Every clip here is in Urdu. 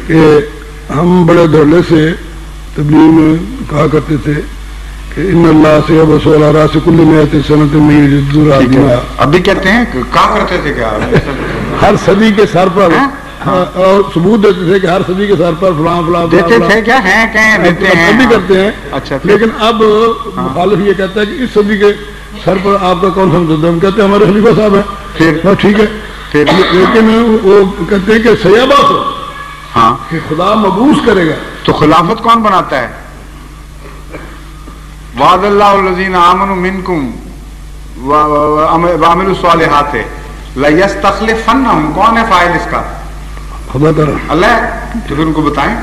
کہ ہم بڑے دھڑلے سے تبلیغ میں کہا کرتے تھے کہ ان اللہ سے بسول راس کل میت سنت میں ابھی کہتے ہیں کہا کرتے تھے کیا ہر صدی کے سر پر اور ثبوت دیتے تھے کہ ہر صدی کے سر پر فلاں فلاں دیتے تھے کیا ہیں کہیں دیتے ہیں ابھی کرتے ہیں. اچھا لیکن اب مخالف یہ کہتا ہے کہ اس صدی کے سر پر آپ کا کون سا مدد ہے؟ ہم کہتے ہیں ہمارے خلیفہ صاحب ہیں. پھر ٹھیک ہے لیکن وہ کہتے ہیں کہ سیابات ہو ہاں کہ خدا مبعوث کرے گا. تو خلافت کون بناتا ہے؟ وعد اللہ الذین آمنوا منکم وعملوا الصالحات لیستخلفنہم. کون ہے فاعل اس کا؟ خدا تعالیٰ. اللہ. تو پھر ان کو بتائیں.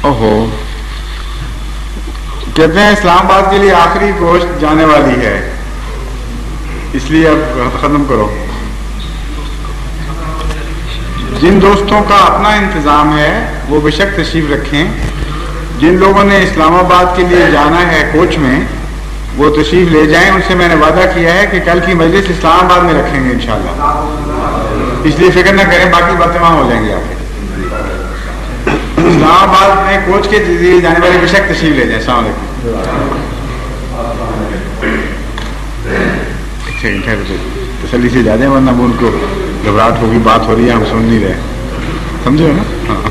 اوہو کہتے ہیں اسلام آباد کے لیے آخری گوشت جانے والی ہے اس لیے اب ختم کرو. جن دوستوں کا اپنا انتظام ہے وہ بے شک تشریف رکھیں. جن لوگوں نے اسلام آباد کے لیے جانا ہے کوچ میں وہ تشریف لے جائیں. ان سے میں نے وعدہ کیا ہے کہ کل کی مجلس اسلام آباد میں رکھیں گے انشاءاللہ. اس لیے فکر نہ کریں باقی باتیں وہاں ہو جائیں گی. آپ اسلام آباد میں کوچ کے ذریعے جانے والے بے شک تشریف لے جائیں. السلام علیکم. تسلی سے جا دیں ورنہ وہ ان کو گھبراہٹ ہوگی. بات ہو رہی ہے ہم سن نہیں رہے. سمجھے نا؟ ہاں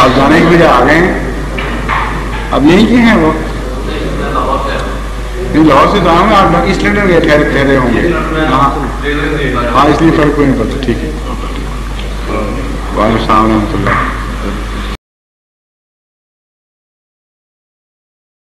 اب جانے کے لیے آ گئے ہیں. اب یہیں کے ہیں وہ لاہور سے تو آؤں گے. آپ ایسٹ لینڈر گئے ٹھہرے ہوں گے. ہاں اس لیے فرق کوئی نہیں پڑتا. ٹھیک ہے. وعلیکم السلام ورحمۃ اللہ.